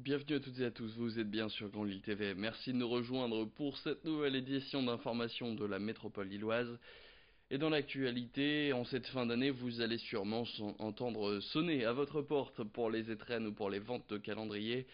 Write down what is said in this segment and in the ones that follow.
Bienvenue à toutes et à tous, vous êtes bien sur Grand Lille TV. Merci de nous rejoindre pour cette nouvelle édition d'information de la métropole lilloise. Et dans l'actualité, en cette fin d'année, vous allez sûrement entendre sonner à votre porte pour les étrennes ou pour les ventes de calendriers.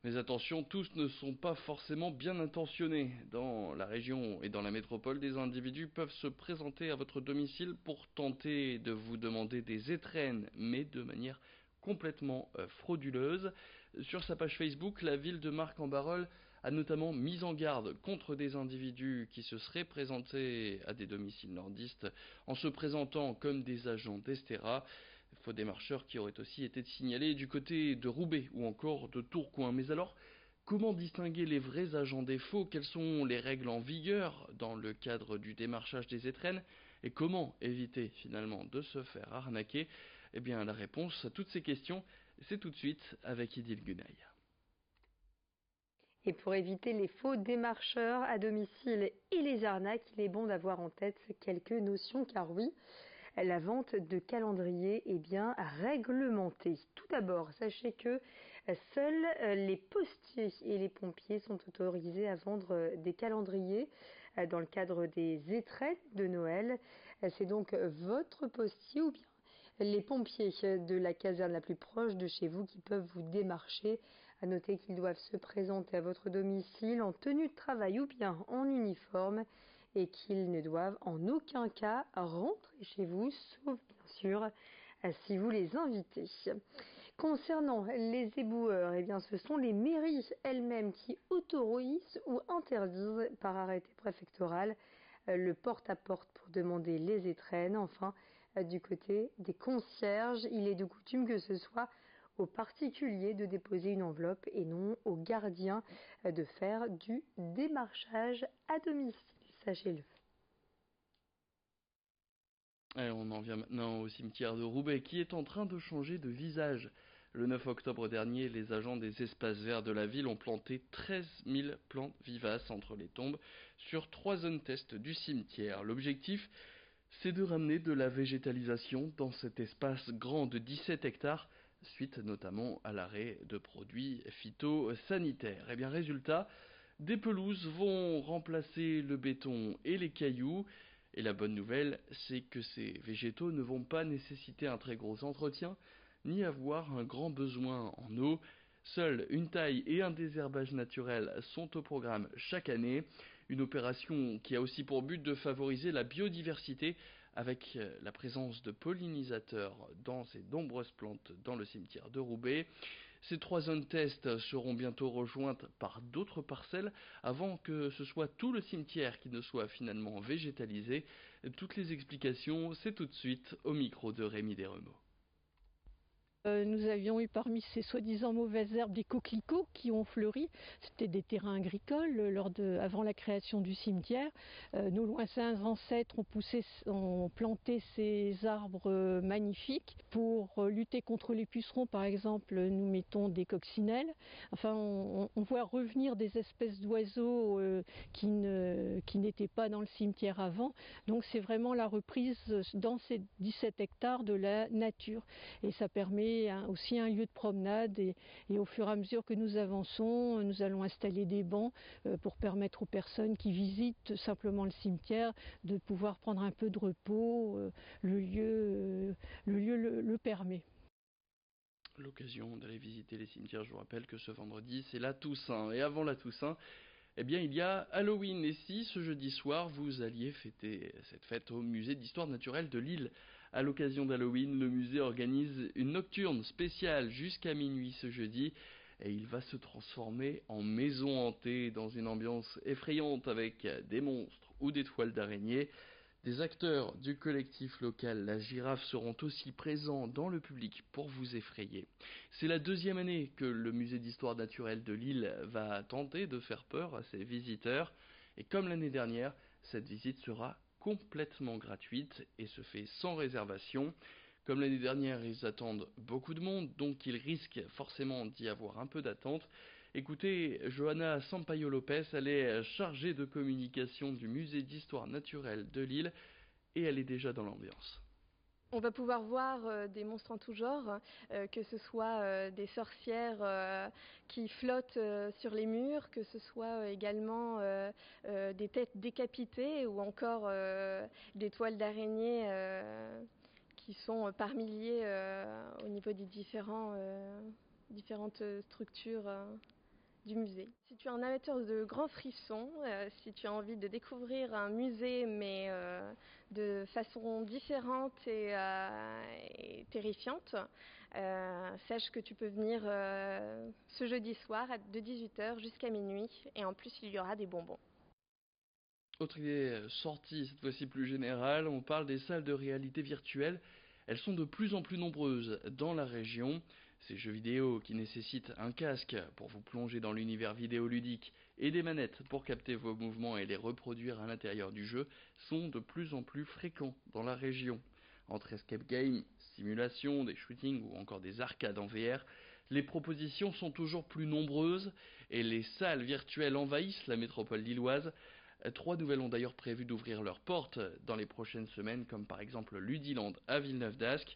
Mais attention, tous ne sont pas forcément bien intentionnés. Dans la région et dans la métropole, des individus peuvent se présenter à votre domicile pour tenter de vous demander des étrennes, mais de manière complètement frauduleuse. Sur sa page Facebook, la ville de Marcq-en-Barœul a notamment mis en garde contre des individus qui se seraient présentés à des domiciles nordistes en se présentant comme des agents d'Estera. Faux démarcheurs qui auraient aussi été signalés du côté de Roubaix ou encore de Tourcoing. Mais alors, comment distinguer les vrais agents des faux? Quelles sont les règles en vigueur dans le cadre du démarchage des étrennes? Et comment éviter finalement de se faire arnaquer? Eh bien, la réponse à toutes ces questions, c'est tout de suite avec Idil Gunay. Et pour éviter les faux démarcheurs à domicile et les arnaques, il est bon d'avoir en tête quelques notions, car oui, la vente de calendriers est bien réglementée. Tout d'abord, sachez que seuls les postiers et les pompiers sont autorisés à vendre des calendriers dans le cadre des étrennes de Noël. C'est donc votre postier ou bien les pompiers de la caserne la plus proche de chez vous qui peuvent vous démarcher. À noter qu'ils doivent se présenter à votre domicile en tenue de travail ou bien en uniforme et qu'ils ne doivent en aucun cas rentrer chez vous, sauf bien sûr si vous les invitez. Concernant les éboueurs, eh bien, ce sont les mairies elles-mêmes qui autorisent ou interdisent par arrêté préfectoral le porte-à-porte pour demander les étrennes. Enfin, du côté des concierges, il est de coutume que ce soit aux particuliers de déposer une enveloppe et non aux gardiens de faire du démarchage à domicile, sachez-le. Et on en vient maintenant au cimetière de Roubaix qui est en train de changer de visage. Le 9 octobre dernier, les agents des espaces verts de la ville ont planté 13 000 plantes vivaces entre les tombes sur 3 zones test du cimetière. L'objectif, c'est de ramener de la végétalisation dans cet espace grand de 17 hectares, suite notamment à l'arrêt de produits phytosanitaires. Et bien résultat, des pelouses vont remplacer le béton et les cailloux. Et la bonne nouvelle, c'est que ces végétaux ne vont pas nécessiter un très gros entretien, ni avoir un grand besoin en eau. Seules une taille et un désherbage naturel sont au programme chaque année, une opération qui a aussi pour but de favoriser la biodiversité avec la présence de pollinisateurs dans ces nombreuses plantes dans le cimetière de Roubaix. Ces 3 zones test seront bientôt rejointes par d'autres parcelles avant que ce soit tout le cimetière qui ne soit finalement végétalisé. Toutes les explications, c'est tout de suite au micro de Rémi Desremeaux. Nous avions eu parmi ces soi-disant mauvaises herbes des coquelicots qui ont fleuri. C'était des terrains agricoles avant la création du cimetière. Nos lointains ancêtres ont planté ces arbres magnifiques. Pour lutter contre les pucerons, par exemple, nous mettons des coccinelles. Enfin, on voit revenir des espèces d'oiseaux qui n'étaient pas dans le cimetière avant. Donc c'est vraiment la reprise dans ces 17 hectares de la nature. Et ça permet aussi un lieu de promenade et au fur et à mesure que nous avançons, nous allons installer des bancs pour permettre aux personnes qui visitent simplement le cimetière de pouvoir prendre un peu de repos. Le lieu le permet. L'occasion d'aller visiter les cimetières, je vous rappelle que ce vendredi c'est la Toussaint. Et avant la Toussaint, eh bien il y a Halloween. Et si ce jeudi soir vous alliez fêter cette fête au musée d'histoire naturelle de Lille? À l'occasion d'Halloween, le musée organise une nocturne spéciale jusqu'à minuit ce jeudi et il va se transformer en maison hantée dans une ambiance effrayante avec des monstres ou des toiles d'araignées. Des acteurs du collectif local La Girafe seront aussi présents dans le public pour vous effrayer. C'est la 2e année que le musée d'histoire naturelle de Lille va tenter de faire peur à ses visiteurs et comme l'année dernière, cette visite sera complètement gratuite et se fait sans réservation. Comme l'année dernière, ils attendent beaucoup de monde, donc il risque forcément d'y avoir un peu d'attente. Écoutez, Johanna Sampaio-Lopez, elle est chargée de communication du musée d'histoire naturelle de Lille et elle est déjà dans l'ambiance. On va pouvoir voir des monstres en tout genre, que ce soit des sorcières qui flottent sur les murs, que ce soit également des têtes décapitées ou encore des toiles d'araignées qui sont par milliers au niveau des différentes structures du musée. Si tu es un amateur de grands frissons, si tu as envie de découvrir un musée mais de façon différente et terrifiante, sache que tu peux venir ce jeudi soir de 18h jusqu'à minuit et en plus il y aura des bonbons. Autre idée sortie, cette fois-ci plus générale, on parle des salles de réalité virtuelle. Elles sont de plus en plus nombreuses dans la région. Ces jeux vidéo qui nécessitent un casque pour vous plonger dans l'univers vidéoludique et des manettes pour capter vos mouvements et les reproduire à l'intérieur du jeu sont de plus en plus fréquents dans la région. Entre escape game, simulation, des shootings ou encore des arcades en VR, les propositions sont toujours plus nombreuses et les salles virtuelles envahissent la métropole lilloise. 3 nouvelles ont d'ailleurs prévu d'ouvrir leurs portes dans les prochaines semaines, comme par exemple Ludiland à Villeneuve-d'Ascq.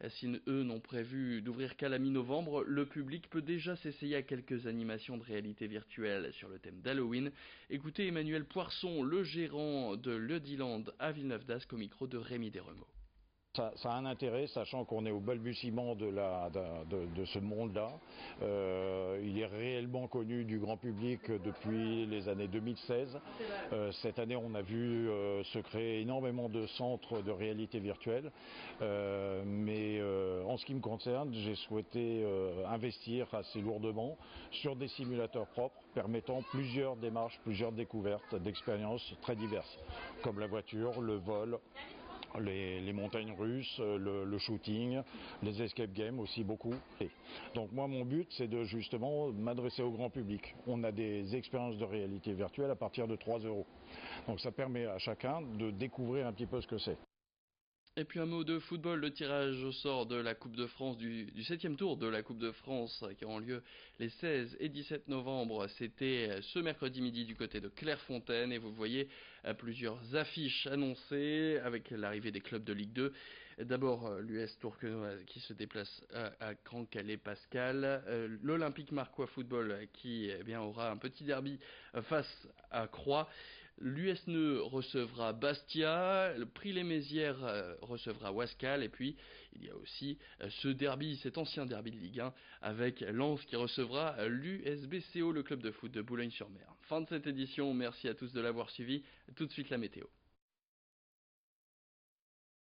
Si eux n'ont prévu d'ouvrir qu'à la mi-novembre, le public peut déjà s'essayer à quelques animations de réalité virtuelle sur le thème d'Halloween. Écoutez Emmanuel Poirson, le gérant de Ludiland à Villeneuve-d'Ascq, au micro de Rémi Desremeaux. Ça a un intérêt, sachant qu'on est au balbutiement de ce monde-là. Il est réellement connu du grand public depuis les années 2016. Cette année, on a vu se créer énormément de centres de réalité virtuelle. Mais en ce qui me concerne, j'ai souhaité investir assez lourdement sur des simulateurs propres permettant plusieurs démarches, plusieurs découvertes d'expériences très diverses, comme la voiture, le vol, les montagnes russes, le shooting, les escape games aussi beaucoup. Donc moi mon but c'est de justement m'adresser au grand public. On a des expériences de réalité virtuelle à partir de 3 €. Donc ça permet à chacun de découvrir un petit peu ce que c'est. Et puis un mot de football, le tirage au sort de la Coupe de France, du 7e tour de la Coupe de France qui auront lieu les 16 et 17 novembre. C'était ce mercredi midi du côté de Clairefontaine et vous voyez plusieurs affiches annoncées avec l'arrivée des clubs de Ligue 2. D'abord l'US Tourquenoise qui se déplace à Grand Calais Pascal, l'Olympique Marcois Football qui aura un petit derby face à Croix. L'USNE recevra Bastia, le Prix Les Mézières recevra Wascal, et puis il y a aussi ce derby, cet ancien derby de Ligue 1, avec Lens qui recevra l'USBCO, le club de foot de Boulogne-sur-Mer. Fin de cette édition, merci à tous de l'avoir suivi, tout de suite la météo.